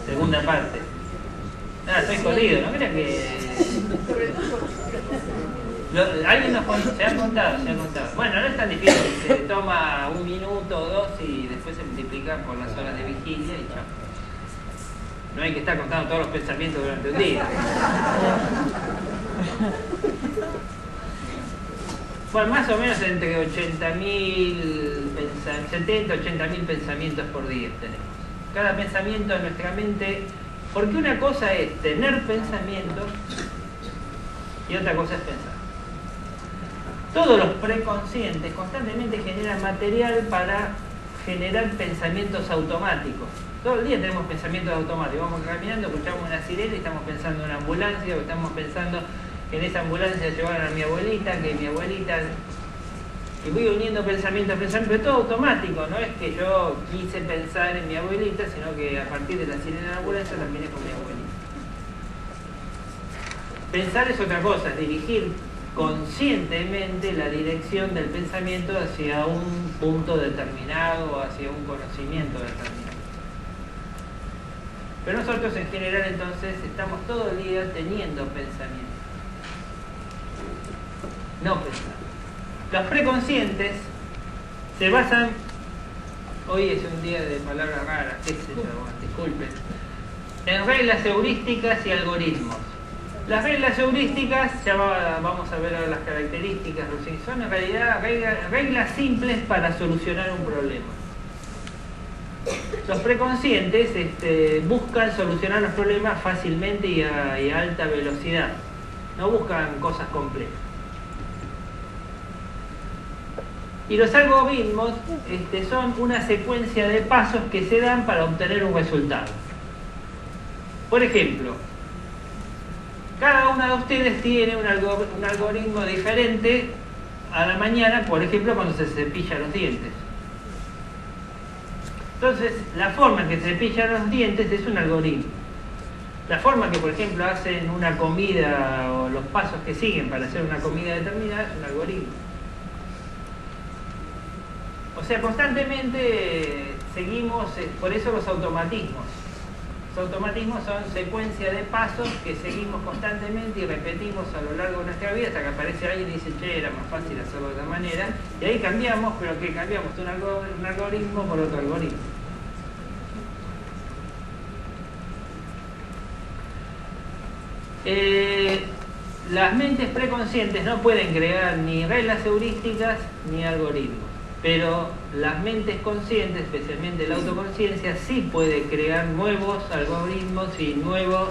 Segunda parte. Ah, estoy jodido, ¿no crees que...? Alguien nos contó, se ha contado. Bueno, no es tan difícil, se toma 1 minuto o 2 y después se multiplica por las horas de vigilia y chao. No hay que estar contando todos los pensamientos durante un día. Bueno, más o menos entre 70-80.000 pensamientos por día tenemos. Cada pensamiento en nuestra mente, porque una cosa es tener pensamientos y otra cosa es pensar. Todos los preconscientes constantemente generan material para generar pensamientos automáticos. Todo el día tenemos pensamientos automáticos. Vamos caminando, escuchamos una sirena y estamos pensando en una ambulancia, o estamos pensando que en esa ambulancia llevaron a mi abuelita, que mi abuelita... Y voy uniendo pensamientos, pero todo automático. No es que yo quise pensar en mi abuelita, sino que a partir de la sirena de la ambulancia terminé con mi abuelita. Pensar es otra cosa, es dirigir conscientemente la dirección del pensamiento hacia un punto determinado o hacia un conocimiento determinado. Pero nosotros en general entonces estamos todo el día teniendo pensamientos, no pensar. Los preconscientes se basan, hoy es un día de palabras raras, qué sé yo, disculpen, en reglas heurísticas y algoritmos. Las reglas heurísticas, ya vamos a ver ahora las características, son en realidad reglas simples para solucionar un problema. Los preconscientes buscan solucionar los problemas fácilmente y a alta velocidad. No buscan cosas complejas. Y los algoritmos son una secuencia de pasos que se dan para obtener un resultado. Por ejemplo, cada una de ustedes tiene un algoritmo diferente a la mañana, por ejemplo, cuando se cepilla los dientes. Entonces, la forma en que se cepillan los dientes es un algoritmo. La forma que, por ejemplo, hacen una comida o los pasos que siguen para hacer una comida determinada es un algoritmo. O sea, constantemente seguimos, por eso los automatismos. Los automatismos son secuencia de pasos que seguimos constantemente y repetimos a lo largo de nuestra vida hasta que aparece alguien y dice, che, era más fácil hacerlo de otra manera. Y ahí cambiamos, pero ¿qué cambiamos? Un algoritmo por otro algoritmo. Las mentes preconscientes no pueden crear ni reglas heurísticas ni algoritmos. Pero las mentes conscientes, especialmente la autoconciencia, sí puede crear nuevos algoritmos y nuevas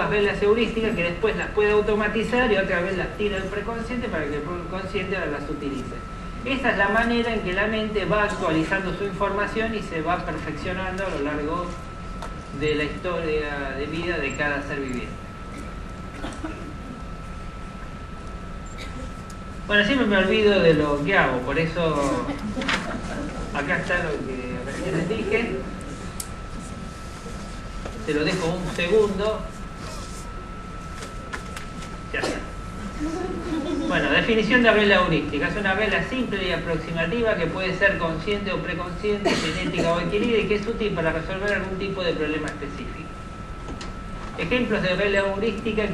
reglas heurísticas que después las puede automatizar y otra vez las tira el preconsciente para que el preconsciente ahora las utilice. Esa es la manera en que la mente va actualizando su información y se va perfeccionando a lo largo de la historia de vida de cada ser viviente. Bueno, siempre me olvido de lo que hago, por eso acá está lo que recién les dije. Te lo dejo un segundo. Ya está. Bueno, definición de regla heurística. Es una regla simple y aproximativa que puede ser consciente o preconsciente, genética o adquirida y que es útil para resolver algún tipo de problema específico. Ejemplos de regla heurística que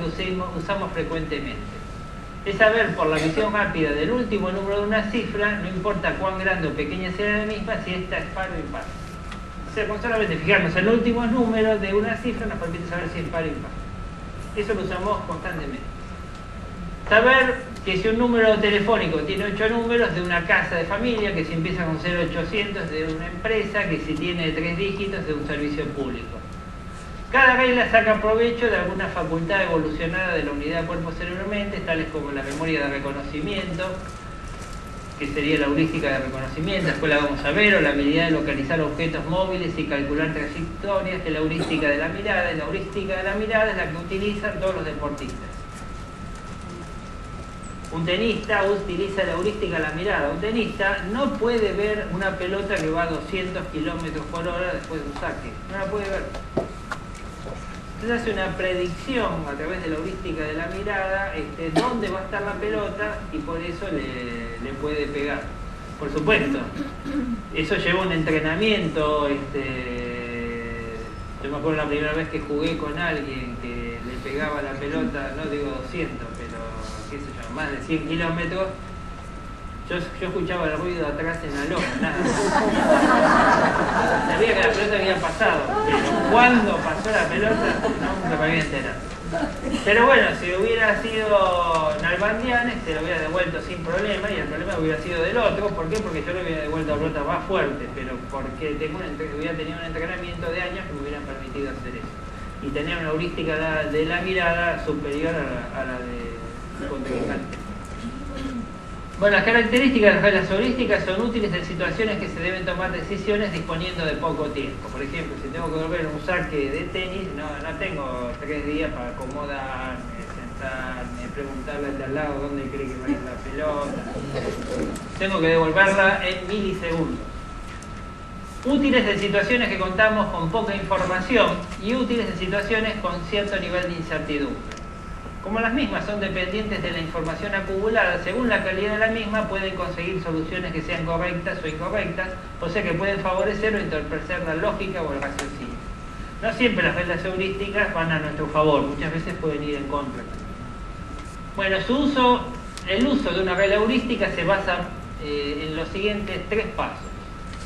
usamos frecuentemente. Es saber por la visión rápida del último número de una cifra, no importa cuán grande o pequeña sea la misma, si esta es par o impar. O sea, con solamente fijarnos en los últimos números de una cifra nos permite saber si es par o impar. Eso lo usamos constantemente. Saber que si un número telefónico tiene 8 números de una casa de familia, que si empieza con 0800 de una empresa, que si tiene 3 dígitos de un servicio público. Cada regla saca provecho de alguna facultad evolucionada de la unidad cuerpo-cerebro-mente, tales como la memoria de reconocimiento, que sería la heurística de reconocimiento, después la vamos a ver, o la habilidad de localizar objetos móviles y calcular trayectorias, que es la heurística de la mirada, y la heurística de la mirada es la que utilizan todos los deportistas. Un tenista utiliza la heurística de la mirada. Un tenista no puede ver una pelota que va a 200 km/h después de un saque. No la puede ver. Entonces hace una predicción a través de la heurística de la mirada, dónde va a estar la pelota y por eso le puede pegar. Por supuesto, eso lleva un entrenamiento. Yo me acuerdo la primera vez que jugué con alguien que le pegaba la pelota, no digo 200, pero qué sé yo, más de 100 kilómetros. Yo escuchaba el ruido atrás en la loma, nada más. Sabía que la pelota había pasado, pero cuando pasó la pelota nunca me había enterado. Pero bueno, si hubiera sido Nalbandian, lo hubiera devuelto sin problema y el problema hubiera sido del otro. ¿Por qué? Porque yo le hubiera devuelto a pelota más fuerte, pero porque hubiera tenido un entrenamiento de años que me hubieran permitido hacer eso. Y tener una heurística de la mirada superior a la de contrincante. Bueno, las características de las reglas heurísticas son útiles en situaciones que se deben tomar decisiones disponiendo de poco tiempo. Por ejemplo, si tengo que volver un saque de tenis, no tengo 3 días para acomodarme, sentarme, preguntarle al de al lado dónde cree que va a ir la pelota. Tengo que devolverla en milisegundos. Útiles en situaciones que contamos con poca información y útiles en situaciones con cierto nivel de incertidumbre. Como las mismas son dependientes de la información acumulada, según la calidad de la misma pueden conseguir soluciones que sean correctas o incorrectas, o sea que pueden favorecer o entorpecer la lógica o el raciocinio. No siempre las reglas heurísticas van a nuestro favor, muchas veces pueden ir en contra. Bueno, el uso de una regla heurística se basa en los siguientes 3 pasos.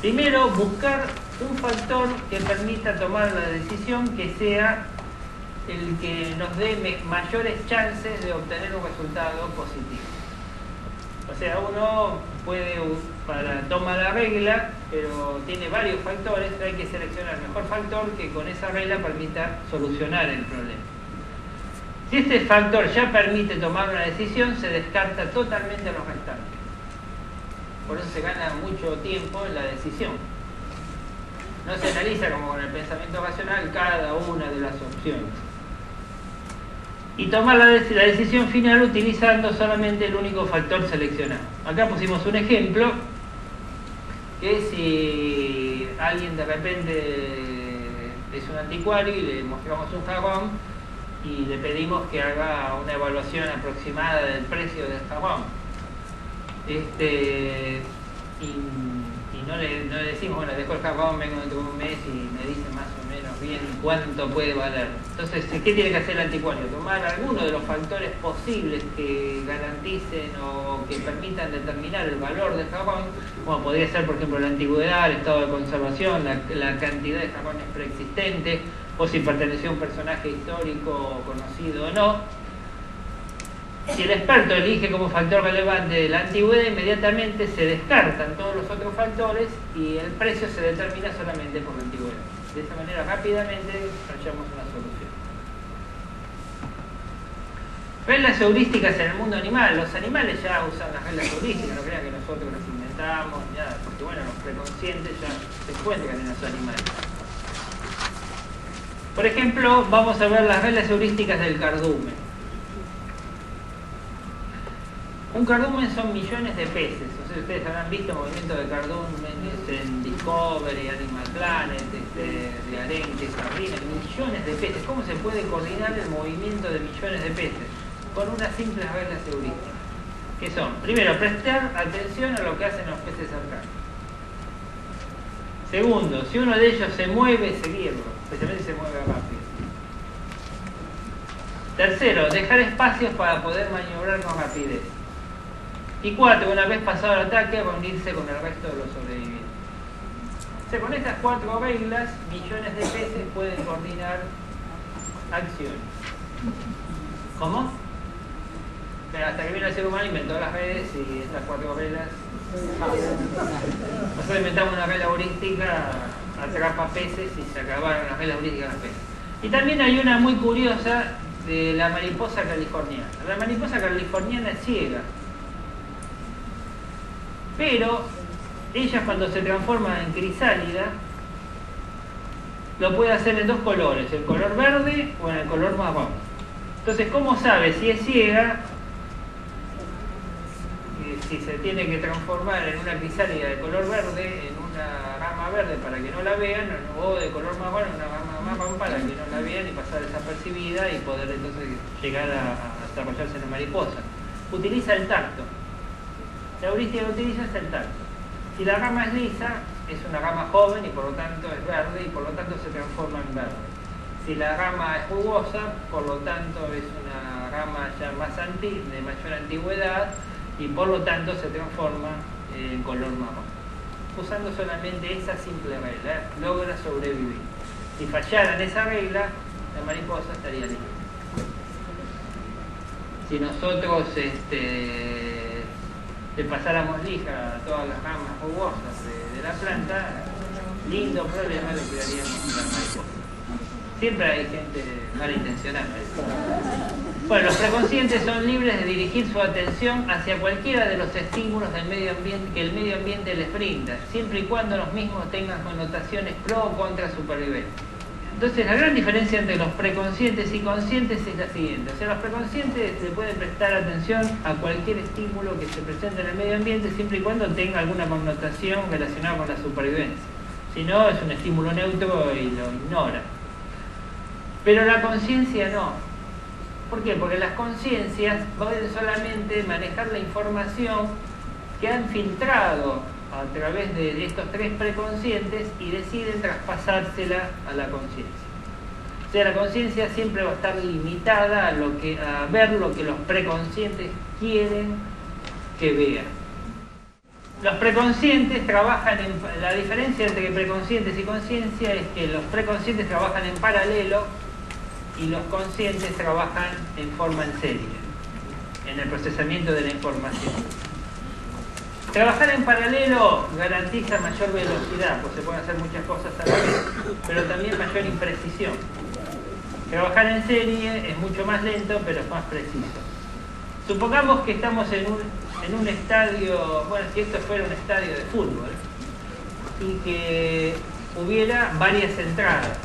Primero, buscar un factor que permita tomar la decisión que sea el que nos dé mayores chances de obtener un resultado positivo. O sea, uno toma la regla, pero tiene varios factores, hay que seleccionar el mejor factor que con esa regla permita solucionar el problema. Si este factor ya permite tomar una decisión, se descarta totalmente los restantes. Por eso se gana mucho tiempo en la decisión. No se analiza como con el pensamiento racional cada una de las opciones. Y tomar la decisión final utilizando solamente el único factor seleccionado. Acá pusimos un ejemplo, que si alguien de repente es un anticuario y le mostramos un jarrón y le pedimos que haga una evaluación aproximada del precio del jarrón. Y no le decimos, bueno, dejo el jarrón, vengo dentro de un mes y me dice más o menos bien cuánto puede valer. Entonces, ¿qué tiene que hacer el anticuario? Tomar alguno de los factores posibles que garanticen o que permitan determinar el valor del jarrón, como podría ser, por ejemplo, la antigüedad, el estado de conservación, la cantidad de jarrones preexistentes, o si perteneció a un personaje histórico conocido o no. Si el experto elige como factor relevante la antigüedad, inmediatamente se descartan todos los otros factores y el precio se determina solamente por la antigüedad. De esa manera rápidamente hallamos una solución. Reglas heurísticas en el mundo animal. Los animales ya usan las reglas heurísticas, no crean que nosotros las inventamos, nada, porque bueno, los preconscientes ya se encuentran en los animales. Por ejemplo, vamos a ver las reglas heurísticas del cardumen. Un cardumen son millones de peces. O sea, ustedes habrán visto movimientos de cardúmenes en Discovery, Animal Planet, de arenques, sardinas, millones de peces. ¿Cómo se puede coordinar el movimiento de millones de peces? Con unas simples reglas heurísticas. Que son, primero, prestar atención a lo que hacen los peces cercanos. Segundo, si uno de ellos se mueve, seguirlo, especialmente si se mueve rápido. Tercero, dejar espacios para poder maniobrar con rapidez. Y cuatro, una vez pasado el ataque, reunirse con el resto de los sobrevivientes. O sea, con estas 4 reglas, millones de peces pueden coordinar acciones. ¿Cómo? Pero hasta que vino el ser humano inventó las redes y estas 4 reglas. Nosotros inventamos una regla heurística, atrapa peces y se acabaron las reglas heurísticas de los peces. Y también hay una muy curiosa de la mariposa californiana. La mariposa californiana es ciega. Pero ella cuando se transforma en crisálida lo puede hacer en 2 colores, el color verde o en el color marrón. Entonces, ¿cómo sabe si es ciega? Si se tiene que transformar en una crisálida de color verde, en una rama verde para que no la vean, o de color marrón en una rama marrón para que no la vean y pasar desapercibida y poder entonces llegar a desarrollarse en la mariposa? Utiliza el tacto. La heurística que utiliza es el tacto. Si la rama es lisa, es una rama joven y por lo tanto es verde y por lo tanto se transforma en verde. Si la rama es jugosa, por lo tanto es una rama ya más de mayor antigüedad y por lo tanto se transforma en color marrón. Usando solamente esa simple regla, logra sobrevivir. Si fallara en esa regla, la mariposa estaría lista. Si nosotros le pasáramos lija a todas las ramas jugosas de la planta, lindo problema le crearíamos a la mariposa. Siempre hay gente malintencionada. Bueno, los preconscientes son libres de dirigir su atención hacia cualquiera de los estímulos del medio ambiente que el medio ambiente les brinda, siempre y cuando los mismos tengan connotaciones pro o contra supervivencia. Entonces, la gran diferencia entre los preconscientes y conscientes es la siguiente. O sea, los preconscientes le pueden prestar atención a cualquier estímulo que se presente en el medio ambiente siempre y cuando tenga alguna connotación relacionada con la supervivencia. Si no, es un estímulo neutro y lo ignora. Pero la conciencia no. ¿Por qué? Porque las conciencias pueden solamente manejar la información que han filtrado a través de estos 3 preconscientes y deciden traspasársela a la conciencia. O sea, la conciencia siempre va a estar limitada a ver lo que los preconscientes quieren que vean. Los preconscientes trabajan la diferencia entre preconscientes y conciencia es que los preconscientes trabajan en paralelo y los conscientes trabajan en forma en serie, en el procesamiento de la información. Trabajar en paralelo garantiza mayor velocidad, pues se pueden hacer muchas cosas a la vez, pero también mayor imprecisión. Trabajar en serie es mucho más lento, pero es más preciso. Supongamos que estamos en un estadio, bueno, si esto fuera un estadio de fútbol, y que hubiera varias entradas.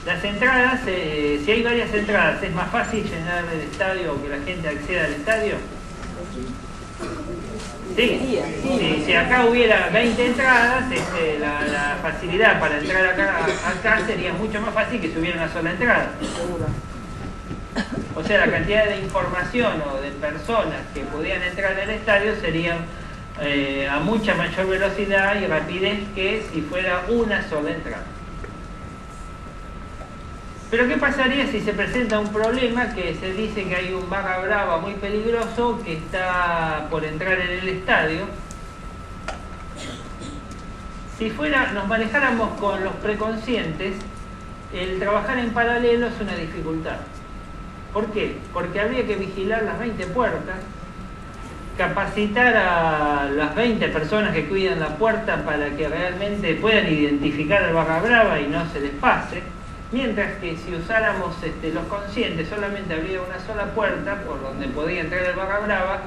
Las entradas, si hay varias entradas, ¿es más fácil llenar el estadio o que la gente acceda al estadio? Sí, si acá hubiera 20 entradas, la facilidad para entrar acá sería mucho más fácil que si hubiera una sola entrada. O sea, la cantidad de información o de personas que podían entrar en el estadio serían a mucha mayor velocidad y rapidez que si fuera una sola entrada. Pero ¿qué pasaría si se presenta un problema que se dice que hay un barra brava muy peligroso que está por entrar en el estadio? Si nos manejáramos con los preconscientes, el trabajar en paralelo es una dificultad. ¿Por qué? Porque habría que vigilar las 20 puertas, capacitar a las 20 personas que cuidan la puerta para que realmente puedan identificar al barra brava y no se les pase. Mientras que si usáramos los conscientes, solamente habría una sola puerta por donde podía entrar el barra brava,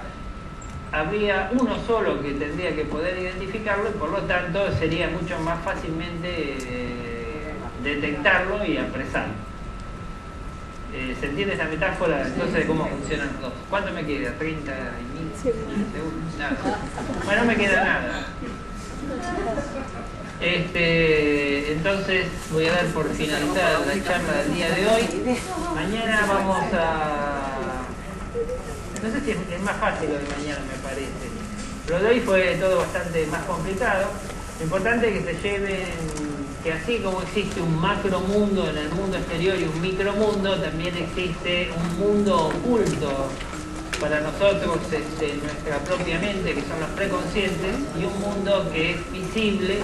habría uno solo que tendría que poder identificarlo y por lo tanto sería mucho más fácilmente detectarlo y apresarlo. ¿Se entiende esa metáfora entonces de cómo funcionan los dos? ¿Cuánto me queda? ¿30 segundos? Nada. Bueno, no me queda nada. Entonces voy a dar por finalizada la charla del día de hoy. Mañana vamos a... No sé si es más fácil lo de mañana, me parece. Lo de hoy fue todo bastante más complicado. Lo importante es que se lleven que así como existe un macromundo en el mundo exterior y un micromundo, también existe un mundo oculto para nosotros en nuestra propia mente, que son los preconscientes, y un mundo que es visible,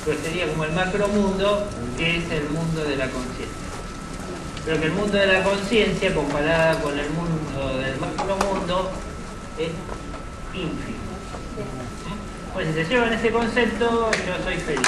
que sería como el macromundo, que es el mundo de la conciencia. Pero que el mundo de la conciencia, comparada con el mundo del macromundo, es ínfimo. Pues si se llevan ese concepto, yo soy feliz.